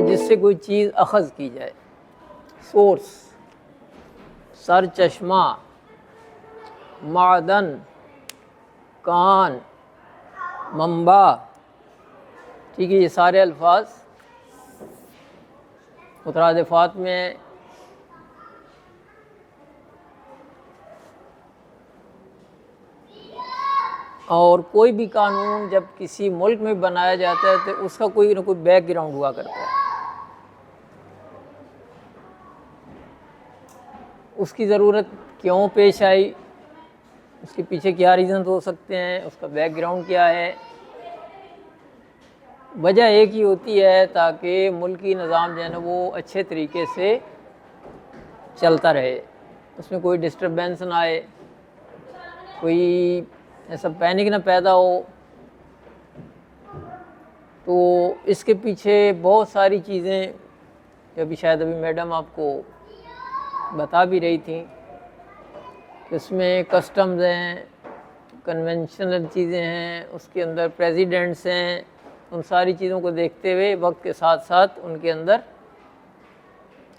جس سے کوئی چیز اخذ کی جائے. سورس، سر چشمہ، معدن، کان، منبع. ٹھیک ہے، یہ سارے الفاظ مترادفات میں اور کوئی بھی قانون جب کسی ملک میں بنایا جاتا ہے تو اس کا کوئی نہ کوئی بیک گراؤنڈ ہوا کرتا ہے. اس کی ضرورت کیوں پیش آئی، اس کے پیچھے کیا ریزنز ہو سکتے ہیں، اس کا بیک گراؤنڈ کیا ہے. وجہ ایک ہی ہوتی ہے تاکہ ملکی نظام جو ہے نا وہ اچھے طریقے سے چلتا رہے، اس میں کوئی ڈسٹربینس نہ آئے، کوئی ایسا پینک نہ پیدا ہو. تو اس کے پیچھے بہت ساری چیزیں ابھی شاید میڈم آپ کو بتا بھی رہی تھیں. اس میں کسٹمز ہیں، کنونشنل چیزیں ہیں، اس کے اندر پریزیڈنٹس ہیں. ان ساری چیزوں کو دیکھتے ہوئے وقت کے ساتھ ساتھ ان کے اندر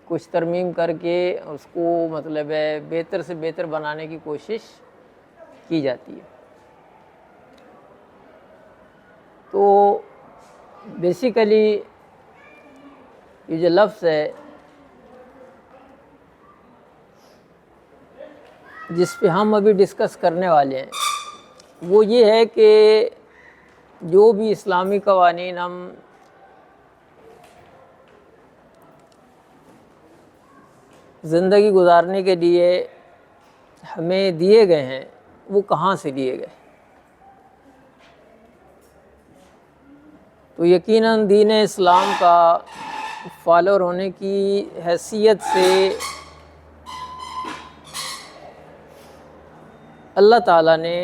کچھ ترمیم کر کے اس کو مطلب ہے بہتر سے بہتر بنانے کی کوشش کی جاتی ہے. تو بیسیکلی یہ جو لفظ ہے جس پہ ہم ابھی ڈسکس کرنے والے ہیں وہ یہ ہے کہ جو بھی اسلامی قوانین ہم زندگی گزارنے کے لیے ہمیں دیے گئے ہیں وہ کہاں سے دیے گئے. تو یقیناً دین اسلام کا فالوور ہونے کی حیثیت سے اللہ تعالیٰ نے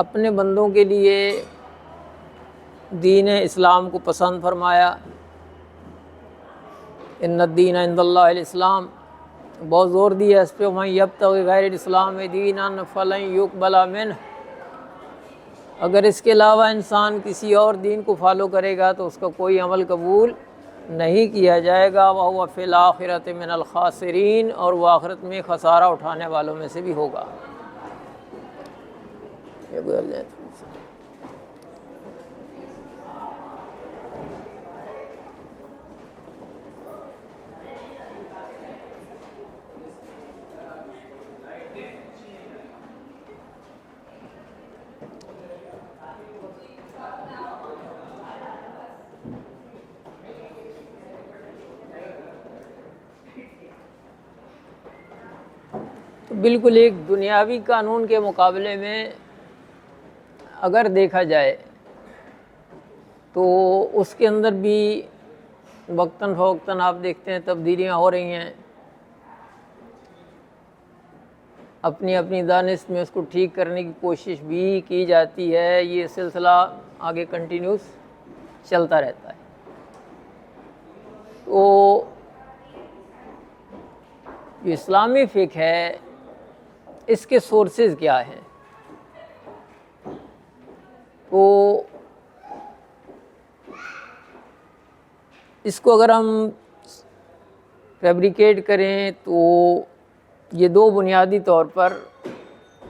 اپنے بندوں کے لیے دین اسلام کو پسند فرمایا. ان الدین عند اللہ الاسلام، بہت زور دیا اس پہ. وَمَن يَبْتَغِ غَيْرَ الْإِسْلَامِ دِينًا فَلَن يُقْبَلَ مِنْهُ. اگر اس کے علاوہ انسان کسی اور دین کو فالو کرے گا تو اس کا کوئی عمل قبول نہیں کیا جائے گا. وَهُوَ فِي الْآخِرَةِ مِنَ الْخَاسِرِينَ، اور وہ آخرت میں خسارہ اٹھانے والوں میں سے بھی ہوگا. یہ گزر جائے تو بالکل ایک دنیاوی قانون کے مقابلے میں اگر دیکھا جائے تو اس کے اندر بھی وقتاً فوقتاً آپ دیکھتے ہیں تبدیلیاں ہو رہی ہیں. اپنی اپنی دانش میں اس کو ٹھیک کرنے کی کوشش بھی کی جاتی ہے. یہ سلسلہ آگے کنٹینیوس چلتا رہتا ہے. تو جو اسلامی فقہ ہے اس کے سورسز کیا ہیں؟ تو اس کو اگر ہم فیبریکیٹ کریں تو یہ دو بنیادی طور پر،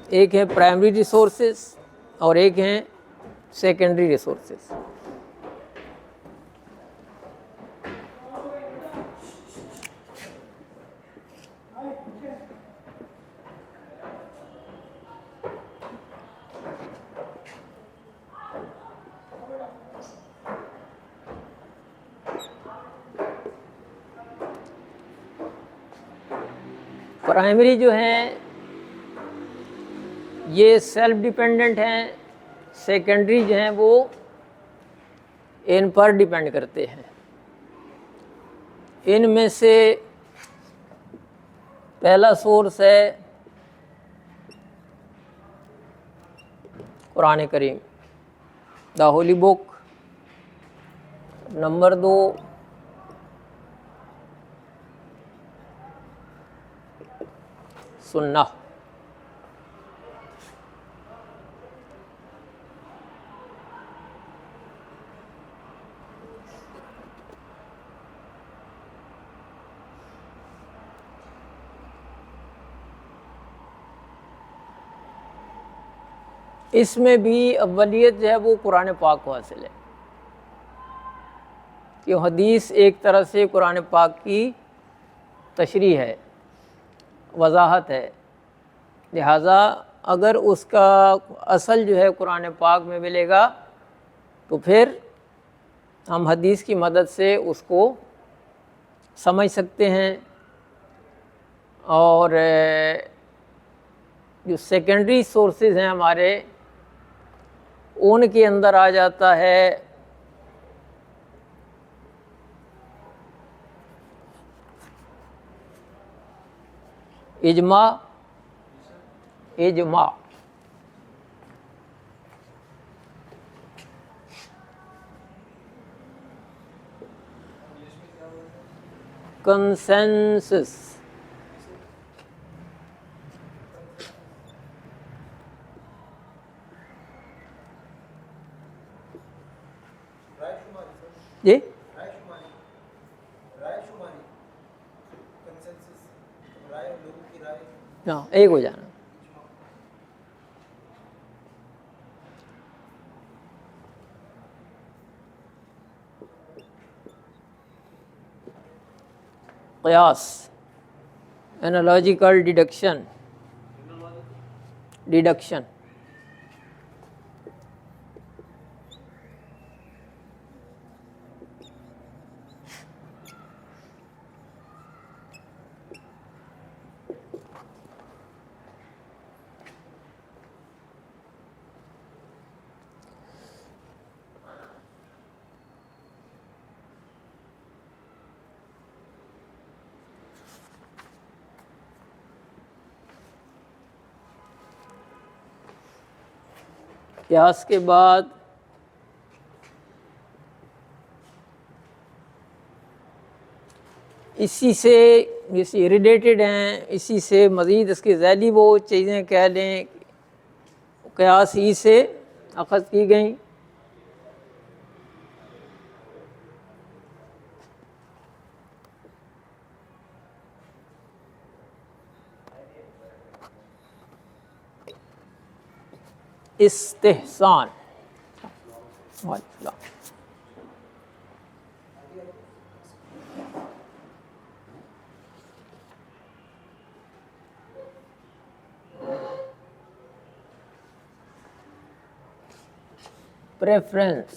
ایک ہے پرائمری ریسورسز اور ایک ہیں سیکنڈری ریسورسز. پرائمری جو ہیں یہ سیلف ڈیپینڈنٹ ہیں، سیکنڈری جو ہیں وہ ان پر ڈیپینڈ کرتے ہیں. ان میں سے پہلا سورس ہے قرآن کریم، دا ہولی بک. نمبر 2 سنہ. اس میں بھی اولیت جو ہے وہ قرآن پاک کو حاصل ہے، کہ حدیث ایک طرح سے قرآن پاک کی تشریح ہے، وضاحت ہے، لہٰذا اگر اس کا اصل جو ہے قرآن پاک میں ملے گا تو پھر ہم حدیث کی مدد سے اس کو سمجھ سکتے ہیں، اور جو سیکنڈری سورسز ہیں ہمارے ان کے اندر آ جاتا ہے اجماع، کنسنسس، جی ہاں ایک ہو جانا۔ قیاس، انالوجیکل ڈیڈکشن، قیاس کے بعد اسی سے جیسے ریلیٹڈ ہیں، اسی سے مزید اس کی ذیلی وہ چیزیں کہہ لیں، قیاس ہی سے اخذ کی گئیں۔ استحسان، پریفرنس،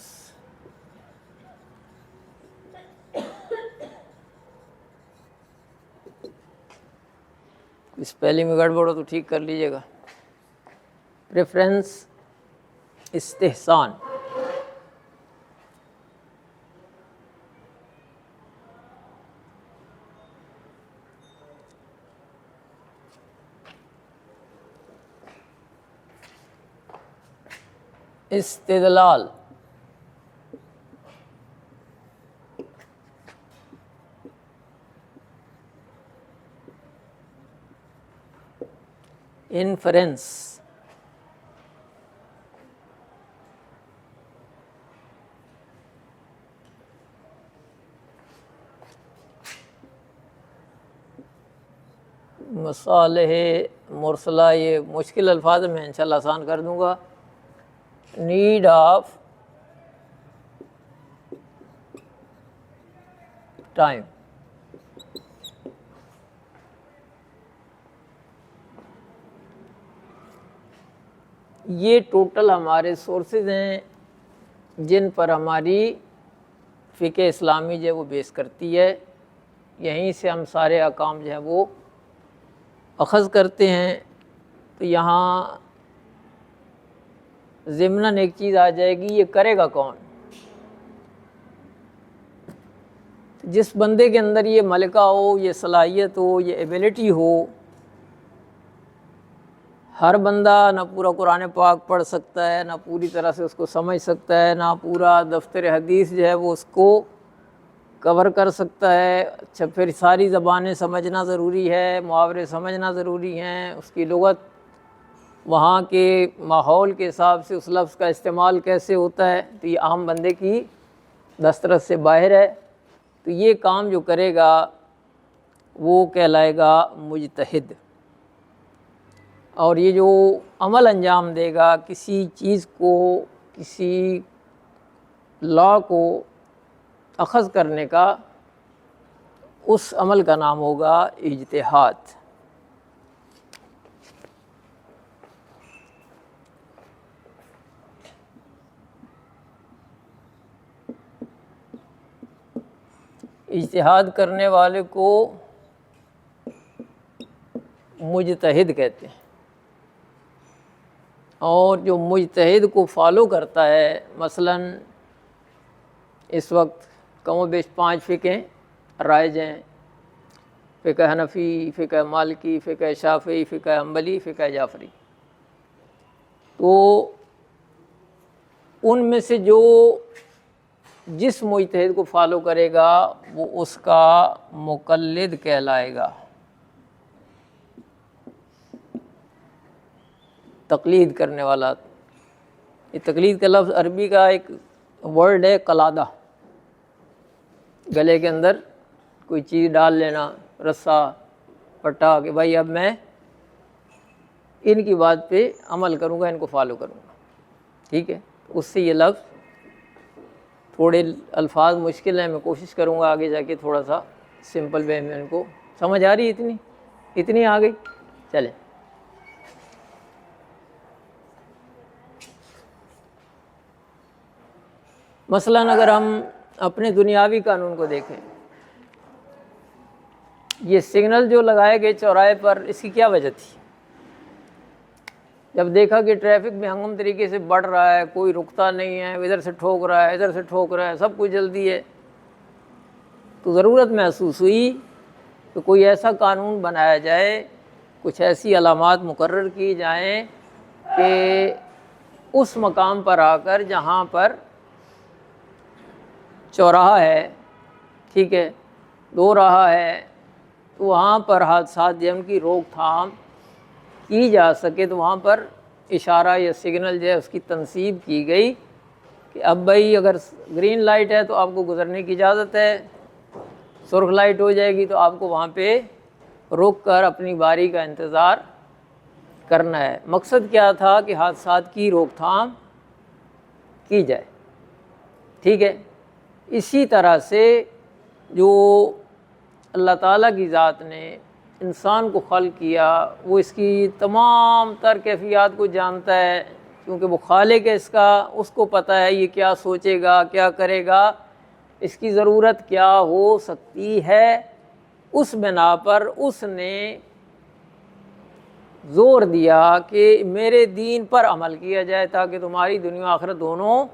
اسپیلنگ میں گڑبڑ ہو تو ٹھیک کر لیجیے گا۔ پریفرنس، استحسان، استدلال، انفرنس، مصالح مرسلہ، یہ مشکل الفاظ میں انشاءاللہ آسان کر دوں گا۔ نیڈ آف ٹائم، یہ ٹوٹل ہمارے سورسز ہیں جن پر ہماری فقہ اسلامی جو ہے وہ بیس کرتی ہے، یہیں سے ہم سارے احکام جو ہیں وہ اخذ کرتے ہیں۔ تو یہاں ضمناً ایک چیز آ جائے گی، یہ کرے گا کون؟ جس بندے کے اندر یہ ملکہ ہو، یہ صلاحیت ہو، یہ ایبیلٹی ہو۔ ہر بندہ نہ پورا قرآن پاک پڑھ سکتا ہے، نہ پوری طرح سے اس کو سمجھ سکتا ہے، نہ پورا دفتر حدیث جو ہے وہ اس کو کور کر سکتا ہے۔ اچھا، پھر ساری زبانیں سمجھنا ضروری ہے، محاورے سمجھنا ضروری ہیں، اس کی لغت وہاں کے ماحول کے حساب سے اس لفظ کا استعمال کیسے ہوتا ہے، تو یہ عام بندے کی دسترس سے باہر ہے۔ تو یہ کام جو کرے گا وہ کہلائے گا مجتہد۔ اور یہ جو عمل انجام دے گا کسی چیز کو، کسی لا کو اخذ کرنے کا، اس عمل کا نام ہوگا اجتہاد۔ اجتہاد کرنے والے کو مجتہد کہتے ہیں، اور جو مجتہد کو فالو کرتا ہے، مثلاً اس وقت کم و بیش 5 فقہیں رائج ہیں، فقہ حنفی، فقہ مالکی، فقہ شافعی، فقہ حنبلی، فقہ جعفری۔ تو ان میں سے جو جس مجتہد کو فالو کرے گا وہ اس کا مقلد کہلائے گا، تقلید کرنے والا۔ یہ تقلید کا لفظ عربی کا ایک ورڈ ہے قلادہ، گلے کے اندر کوئی چیز ڈال لینا، رسا پٹا، کہ بھائی اب میں ان کی بات پہ عمل کروں گا، ان کو فالو کروں گا، ٹھیک ہے۔ اس سے یہ لفظ، تھوڑے الفاظ مشکل ہیں، میں کوشش کروں گا آگے جا کے تھوڑا سا سمپل وے میں ان کو سمجھ آ رہی ہے، اتنی آ گئی، چلیں۔ مثلاً اگر ہم اپنے دنیاوی قانون کو دیکھیں، یہ سگنل جو لگائے گئے چوراہے پر، اس کی کیا وجہ تھی؟ جب دیکھا کہ ٹریفک بھی ہنگم طریقے سے بڑھ رہا ہے، کوئی رکتا نہیں ہے، ادھر سے ٹھوک رہا ہے، ادھر سے ٹھوک رہا ہے، سب کچھ جلدی ہے، تو ضرورت محسوس ہوئی کہ کوئی ایسا قانون بنایا جائے، کچھ ایسی علامات مقرر کی جائیں کہ اس مقام پر آ کر جہاں پر چوراہا ہے، ٹھیک ہے، 2 راہ ہے، تو وہاں پر حادثات جن کی روک تھام کی جا سکے، تو وہاں پر اشارہ یا سگنل جو ہے اس کی تنصیب کی گئی کہ اب بھائی اگر گرین لائٹ ہے تو آپ کو گزرنے کی اجازت ہے، سرخ لائٹ ہو جائے گی تو آپ کو وہاں پہ رک کر اپنی باری کا انتظار کرنا ہے۔ مقصد کیا تھا کہ حادثات کی روک تھام کی جائے، ٹھیک ہے۔ اسی طرح سے جو اللہ تعالیٰ کی ذات نے انسان کو خلق کیا، وہ اس کی تمام تر کیفیات کو جانتا ہے، کیونکہ وہ خالق ہے، اس کو پتہ ہے یہ کیا سوچے گا، کیا کرے گا، اس کی ضرورت کیا ہو سکتی ہے۔ اس بنا پر اس نے زور دیا کہ میرے دین پر عمل کیا جائے تاکہ تمہاری دنیا و آخرت دونوں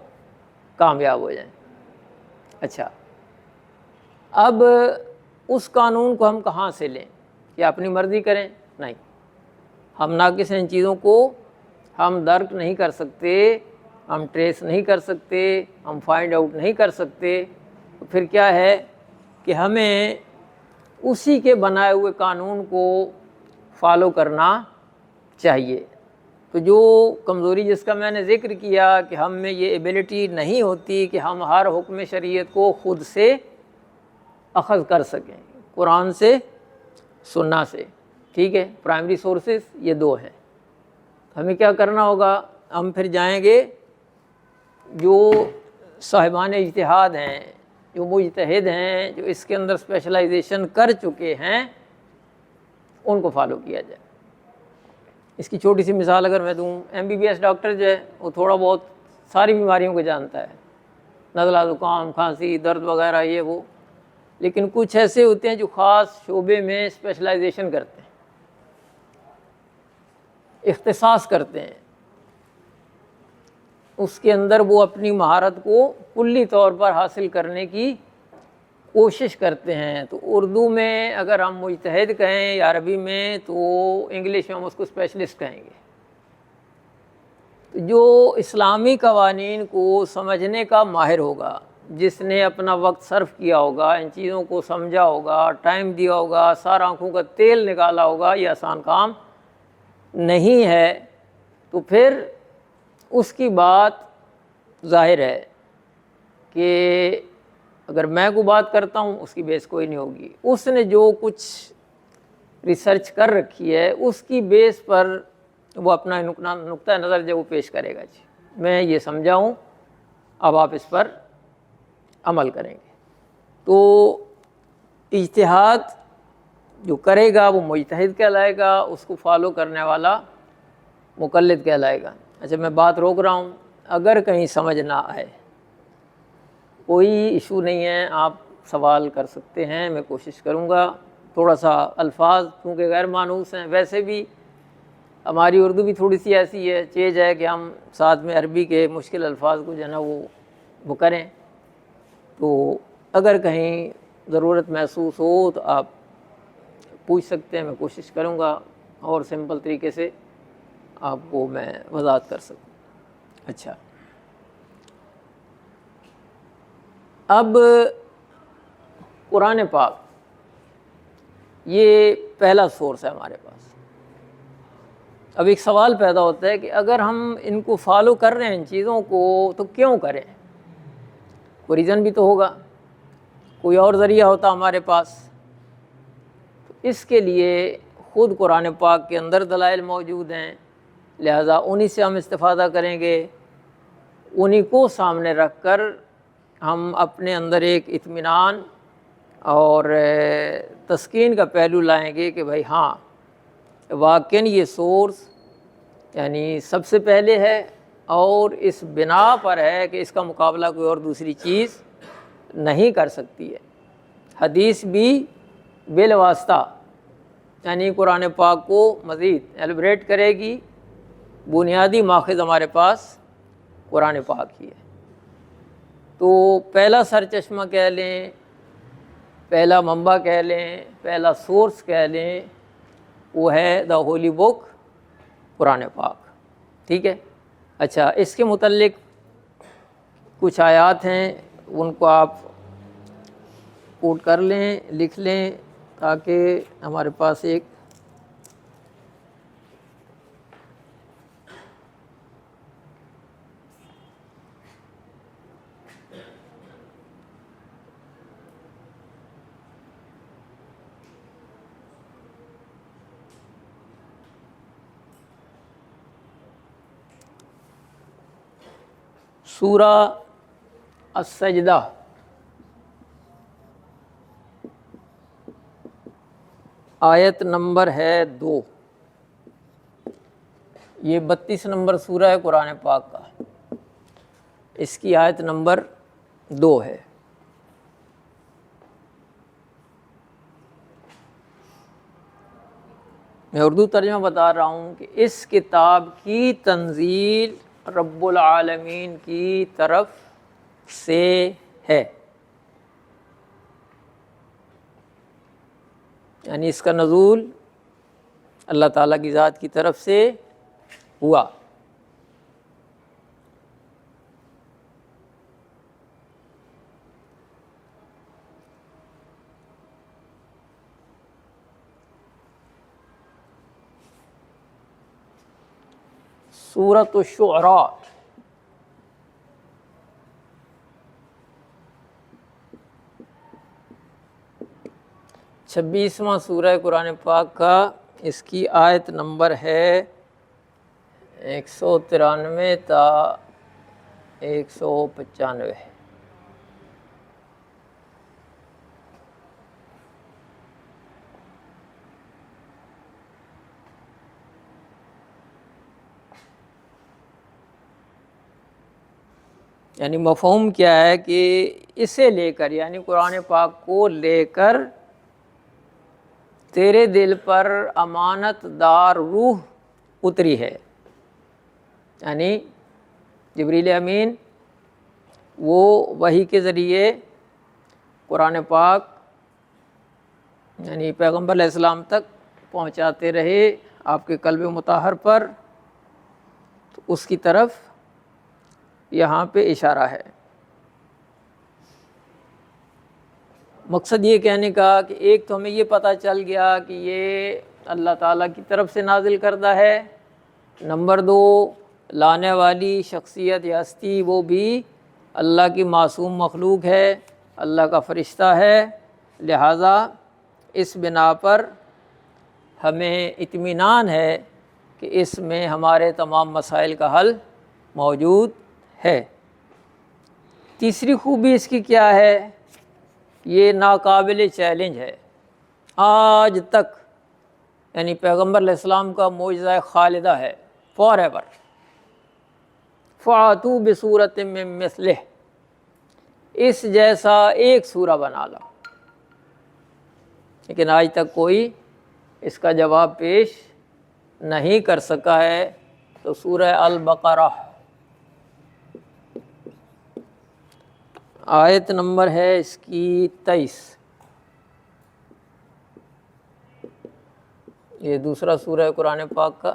کامیاب ہو جائیں۔ اچھا، اب اس قانون کو ہم کہاں سے لیں؟ کیا اپنی مرضی کریں؟ نہیں، ہم ناقص ہیں، ان چیزوں کو ہم درک نہیں کر سکتے، ہم ٹریس نہیں کر سکتے، ہم فائنڈ آؤٹ نہیں کر سکتے، تو پھر کیا ہے کہ ہمیں اسی کے بنائے ہوئے قانون کو فالو کرنا چاہیے۔ تو جو کمزوری جس کا میں نے ذکر کیا کہ ہم میں یہ ایبلٹی نہیں ہوتی کہ ہم ہر حکم شریعت کو خود سے اخذ کر سکیں، قرآن سے، سنہ سے، ٹھیک ہے۔ پرائمری سورسز یہ 2 ہیں۔ ہمیں کیا کرنا ہوگا؟ ہم پھر جائیں گے جو صاحبان اجتہاد ہیں، جو مجتہد ہیں، جو اس کے اندر اسپیشلائزیشن کر چکے ہیں، ان کو فالو کیا جائے۔ اس کی چھوٹی سی مثال اگر میں دوں، MBBS ڈاکٹر جو ہے وہ تھوڑا بہت ساری بیماریوں کو جانتا ہے، نزلہ، زکام، کھانسی، درد وغیرہ، یہ وہ، لیکن کچھ ایسے ہوتے ہیں جو خاص شعبے میں اسپیشلائزیشن کرتے ہیں، اختصاص کرتے ہیں، اس کے اندر وہ اپنی مہارت کو کلی طور پر حاصل کرنے کی کوشش کرتے ہیں۔ تو اردو میں اگر ہم مجتہد کہیں یا عربی میں، تو انگلش میں ہم اس کو اسپیشلسٹ کہیں گے۔ تو جو اسلامی قوانین کو سمجھنے کا ماہر ہوگا، جس نے اپنا وقت صرف کیا ہوگا، ان چیزوں کو سمجھا ہوگا، ٹائم دیا ہوگا، سارا آنکھوں کا تیل نکالا ہوگا، یہ آسان کام نہیں ہے، تو پھر اس کی بات ظاہر ہے کہ اگر میں کوئی بات کرتا ہوں اس کی بیس کوئی نہیں ہوگی، اس نے جو کچھ ریسرچ کر رکھی ہے اس کی بیس پر وہ اپنا نقطہ نظر جو وہ پیش کرے گا، جی میں یہ سمجھا ہوں، اب آپ اس پر عمل کریں گے۔ تو اجتہاد جو کرے گا وہ مجتہد کہلائے گا، اس کو فالو کرنے والا مقلد کہلائے گا۔ اچھا میں بات روک رہا ہوں، اگر کہیں سمجھ نہ آئے کوئی ایشو نہیں ہے، آپ سوال کر سکتے ہیں، میں کوشش کروں گا۔ تھوڑا سا الفاظ کیونکہ غیر مانوس ہیں، ویسے بھی ہماری اردو بھی تھوڑی سی ایسی ہے، چیز ہے کہ ہم ساتھ میں عربی کے مشکل الفاظ کو جو ہے نا وہ کریں، تو اگر کہیں ضرورت محسوس ہو تو آپ پوچھ سکتے ہیں، میں کوشش کروں گا اور سمپل طریقے سے آپ کو میں وضاحت کر سکوں۔ اچھا، اب قرآن پاک یہ پہلا سورس ہے ہمارے پاس۔ اب ایک سوال پیدا ہوتا ہے کہ اگر ہم ان کو فالو کر رہے ہیں ان چیزوں کو تو کیوں کریں؟ کوئی ریزن بھی تو ہوگا، کوئی اور ذریعہ ہوتا ہمارے پاس۔ تو اس کے لیے خود قرآن پاک کے اندر دلائل موجود ہیں، لہٰذا انہی سے ہم استفادہ کریں گے، انہی کو سامنے رکھ کر ہم اپنے اندر ایک اطمینان اور تسکین کا پہلو لائیں گے کہ بھائی ہاں واقعاً یہ سورس یعنی سب سے پہلے ہے، اور اس بنا پر ہے کہ اس کا مقابلہ کوئی اور دوسری چیز نہیں کر سکتی ہے۔ حدیث بھی بالواسطہ یعنی قرآن پاک کو مزید ایلیبریٹ کرے گی، بنیادی ماخذ ہمارے پاس قرآن پاک ہی ہے۔ تو پہلا سرچشمہ کہہ لیں، پہلا منبع کہہ لیں، پہلا سورس کہہ لیں، وہ ہے دا ہولی بک قرآن پاک، ٹھیک ہے۔ اچھا، اس کے متعلق کچھ آیات ہیں، ان کو آپ کوٹ کر لیں، لکھ لیں، تاکہ ہمارے پاس ایک سورہ السجدہ آیت نمبر ہے 2، یہ 32 نمبر سورہ ہے قرآن پاک کا، اس کی آیت نمبر 2 ہے۔ میں اردو ترجمہ بتا رہا ہوں کہ اس کتاب کی تنزیل رب العالمین کی طرف سے ہے، یعنی اس کا نزول اللہ تعالیٰ کی ذات کی طرف سے ہوا۔ سورۃ الشعراء، چھبیسواں سورہ قرآن پاک کا، اس کی آیت نمبر ہے 193 تا 195۔ یعنی مفہوم کیا ہے کہ اسے لے کر، یعنی قرآن پاک کو لے کر تیرے دل پر امانت دار روح اتری ہے، یعنی جبریل امین وہ وحی کے ذریعے قرآن پاک یعنی پیغمبر علیہ السلام تک پہنچاتے رہے آپ کے قلب مطہر پر، تو اس کی طرف یہاں پہ اشارہ ہے۔ مقصد یہ کہنے کا کہ ایک تو ہمیں یہ پتہ چل گیا کہ یہ اللہ تعالیٰ کی طرف سے نازل کردہ ہے، نمبر 2 لانے والی شخصیت یا ہستی وہ بھی اللہ کی معصوم مخلوق ہے، اللہ کا فرشتہ ہے، لہٰذا اس بنا پر ہمیں اطمینان ہے کہ اس میں ہمارے تمام مسائل کا حل موجود ہے۔ تیسری خوبی اس کی کیا ہے؟ یہ ناقابل چیلنج ہے، آج تک، یعنی پیغمبر علیہ السلام کا معجزہ خالدہ ہے، فار ایور۔ فَأْتُوا بِسُورَةٍ مِّن مِّثْلِهِ، اس جیسا ایک سورہ بنا لا، لیکن آج تک کوئی اس کا جواب پیش نہیں کر سکا ہے۔ تو سورہ البقرہ آیت نمبر ہے اس کی 23، یہ دوسرا سورہ ہے قرآن پاک کا۔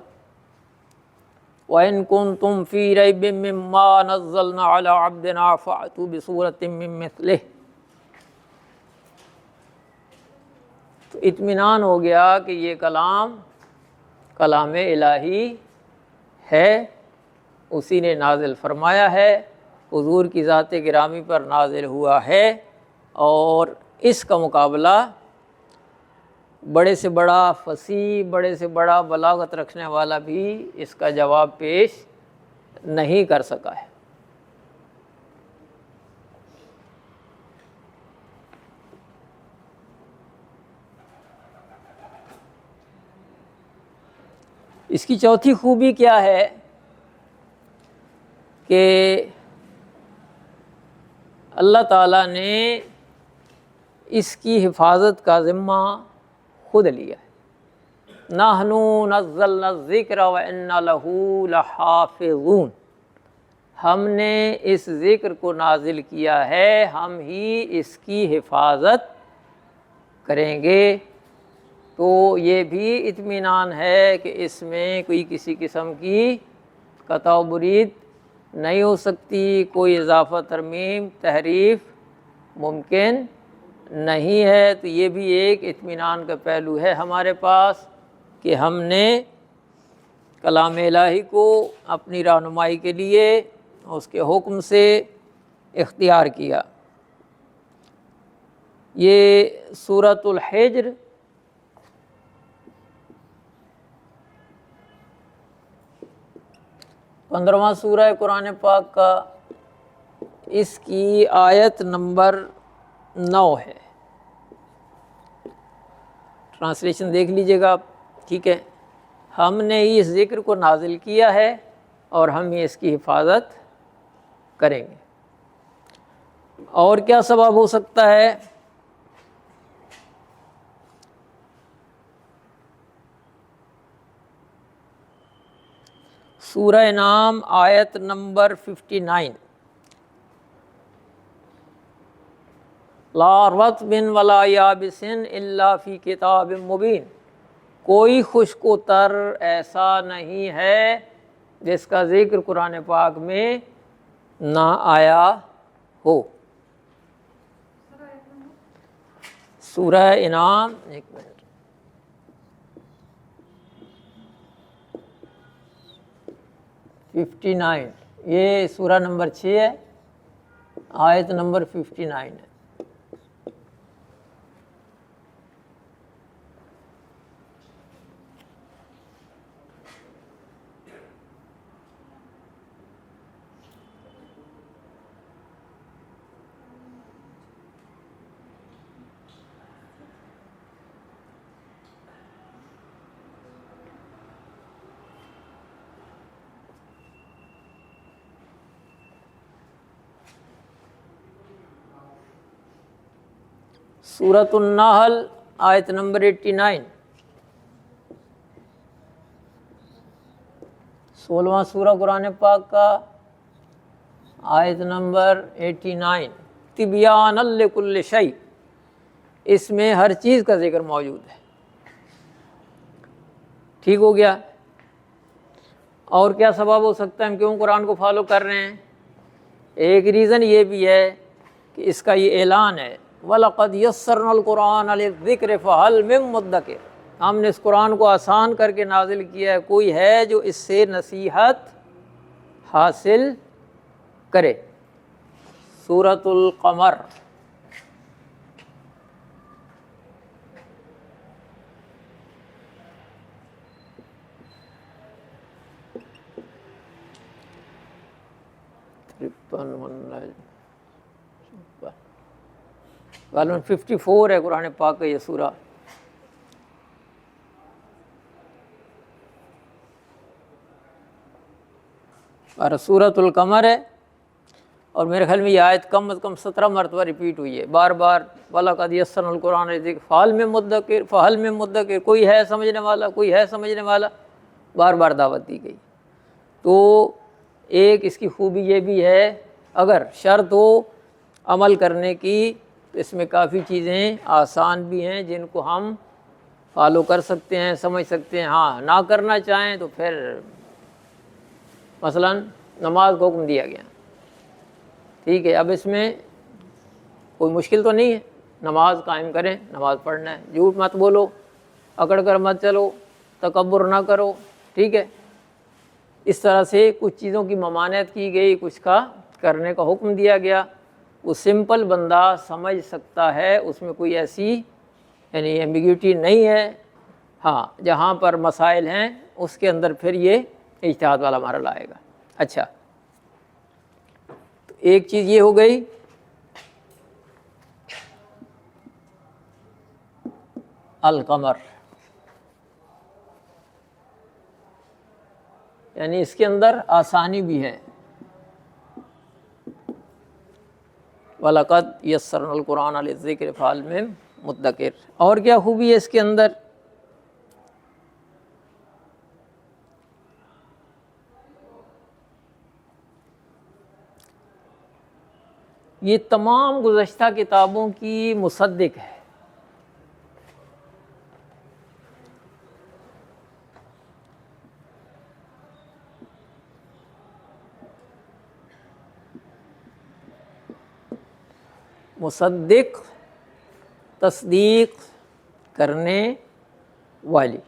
وَإِن كُنتُمْ فِي رَيْبٍ مِّمَّا نَزَّلْنَا عَلَىٰ عَبْدِنَا فَأْتُوا بِسُورَةٍ مِّن مِّثْلِهِ۔ تو اطمینان ہو گیا کہ یہ کلام الہی ہے، اسی نے نازل فرمایا ہے، حضور کی ذات گرامی پر نازل ہوا ہے، اور اس کا مقابلہ بڑے سے بڑا فصیح، بڑے سے بڑا بلاغت رکھنے والا بھی اس کا جواب پیش نہیں کر سکا ہے۔ اس کی چوتھی خوبی کیا ہے کہ اللہ تعالیٰ نے اس کی حفاظت کا ذمہ خود لیا ہے۔ نَحْنُ نَزَّلْنَا الذِّكْرَ وَإِنَّا لَهُ لَحَافِظُونَ، ہم نے اس ذکر کو نازل کیا ہے، ہم ہی اس کی حفاظت کریں گے۔ تو یہ بھی اطمینان ہے کہ اس میں کوئی کسی قسم کی قطع و برید نہیں ہو سکتی، کوئی اضافہ، ترمیم، تحریف ممکن نہیں ہے۔ تو یہ بھی ایک اطمینان کا پہلو ہے ہمارے پاس کہ ہم نے کلام الہی کو اپنی رہنمائی کے لیے اس کے حکم سے اختیار کیا۔ یہ سورۃ الحجر پندرہواں سورہ ہے قرآن پاک کا، اس کی آیت نمبر 9 ہے۔ ٹرانسلیشن دیکھ لیجئے گا آپ، ٹھیک ہے۔ ہم نے ہی اس ذکر کو نازل کیا ہے اور ہم ہی اس کی حفاظت کریں گے۔ اور کیا سبب ہو سکتا ہے؟ سورہ انعام آیت نمبر 59، لا رطب ولا یابس الا فی کتاب مبین، کوئی خشک و تر ایسا نہیں ہے جس کا ذکر قرآن پاک میں نہ آیا ہو۔ سورہ انعام، ایک منٹ، ففٹی نائن، یہ سورہ نمبر 6 ہے، آیت نمبر 59 ہے۔ سورۃ النحل آیت نمبر 89، 16واں سورہ قرآن پاک کا، آیت نمبر 89، تبیانا لکل شیء، اس میں ہر چیز کا ذکر موجود ہے۔ ٹھیک ہو گیا؟ اور کیا سبب ہو سکتا ہے ہم کیوں قرآن کو فالو کر رہے ہیں؟ ایک ریزن یہ بھی ہے کہ اس کا یہ اعلان ہے، وَلَقَدْ يَسَّرْنَا الْقُرْآنَ لِلذِّكْرِ فَهَلْ مِن مُّدَّكِرٍ، ہم نے اس قرآن کو آسان کر کے نازل کیا ہے، کوئی ہے جو اس سے نصیحت حاصل کرے۔ سورۃ القمر، غالباً 54 ہے قرآن پاک کا یہ سورہ۔ اور سورۃ القمر ہے، اور میرے خیال میں یہ آیت کم از کم 17 مرتبہ ریپیٹ ہوئی ہے بار بار۔ وَلَقَدْ يَسَّرْنَا الْقُرْآنَ لِلذِّكْرِ فَهَلْ مِن مُدَّكِرٍ فَهَلْ مِن مُدَّكِرٍ، کوئی ہے سمجھنے والا، کوئی ہے سمجھنے والا، بار بار دعوت دی گئی۔ تو ایک اس کی خوبی یہ بھی ہے، اگر شرط ہو عمل کرنے کی تو اس میں کافی چیزیں آسان بھی ہیں جن کو ہم فالو کر سکتے ہیں، سمجھ سکتے ہیں۔ ہاں نہ کرنا چاہیں تو پھر مثلا نماز کو حکم دیا گیا، ٹھیک ہے، اب اس میں کوئی مشکل تو نہیں ہے، نماز قائم کریں، نماز پڑھنا ہے، جھوٹ مت بولو، اکڑ کر مت چلو، تکبر نہ کرو، ٹھیک ہے۔ اس طرح سے کچھ چیزوں کی ممانعت کی گئی، کچھ کا کرنے کا حکم دیا گیا، وہ سمپل بندہ سمجھ سکتا ہے، اس میں کوئی ایسی یعنی ایمبیگوٹی نہیں ہے۔ ہاں جہاں پر مسائل ہیں اس کے اندر پھر یہ اجتہاد والا مرحلہ آئے گا۔ اچھا، تو ایک چیز یہ ہو گئی۔ القمر یعنی اس کے اندر آسانی بھی ہے۔ وَلَقَدْ يَسَّرْنَا الْقُرْآنَ لِلذِّكْرِ فَهَلْ مِن مُدَّكِرٍ۔ اور کیا خوبی ہے اس کے اندر؟ یہ تمام گزشتہ کتابوں کی مصدق ہے۔ مصدق، تصدیق کرنے والی،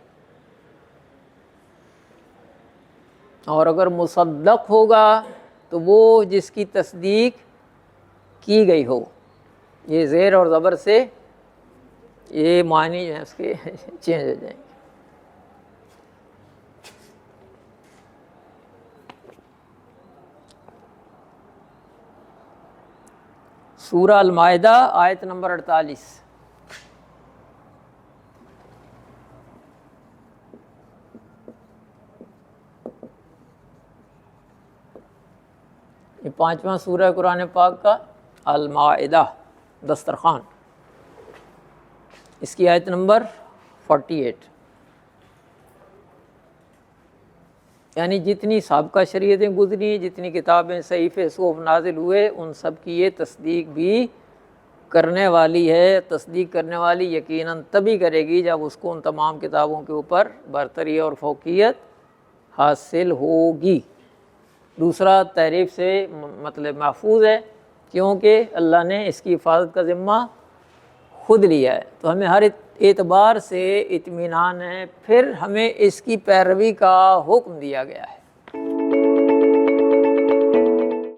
اور اگر مصدق ہوگا تو وہ جس کی تصدیق کی گئی ہو۔ یہ زیر اور زبر سے یہ معنی جو ہے اس کے چینج ہو جائیں گے۔ سورہ المائدہ آیت نمبر 48۔ یہ 5واں سورہ قرآن پاک کا، المائدہ، دسترخوان، اس کی آیت نمبر 48۔ یعنی جتنی سابقہ شریعتیں گزری، جتنی کتابیں، صحیفے، صحف نازل ہوئے، ان سب کی یہ تصدیق بھی کرنے والی ہے۔ تصدیق کرنے والی یقیناً تبھی کرے گی جب اس کو ان تمام کتابوں کے اوپر برتری اور فوقیت حاصل ہوگی۔ دوسرا، تحریف سے مطلب محفوظ ہے، کیونکہ اللہ نے اس کی حفاظت کا ذمہ خود لیا ہے، تو ہمیں ہر اعتبار سے اطمینان ہے۔ پھر ہمیں اس کی پیروی کا حکم دیا گیا ہے۔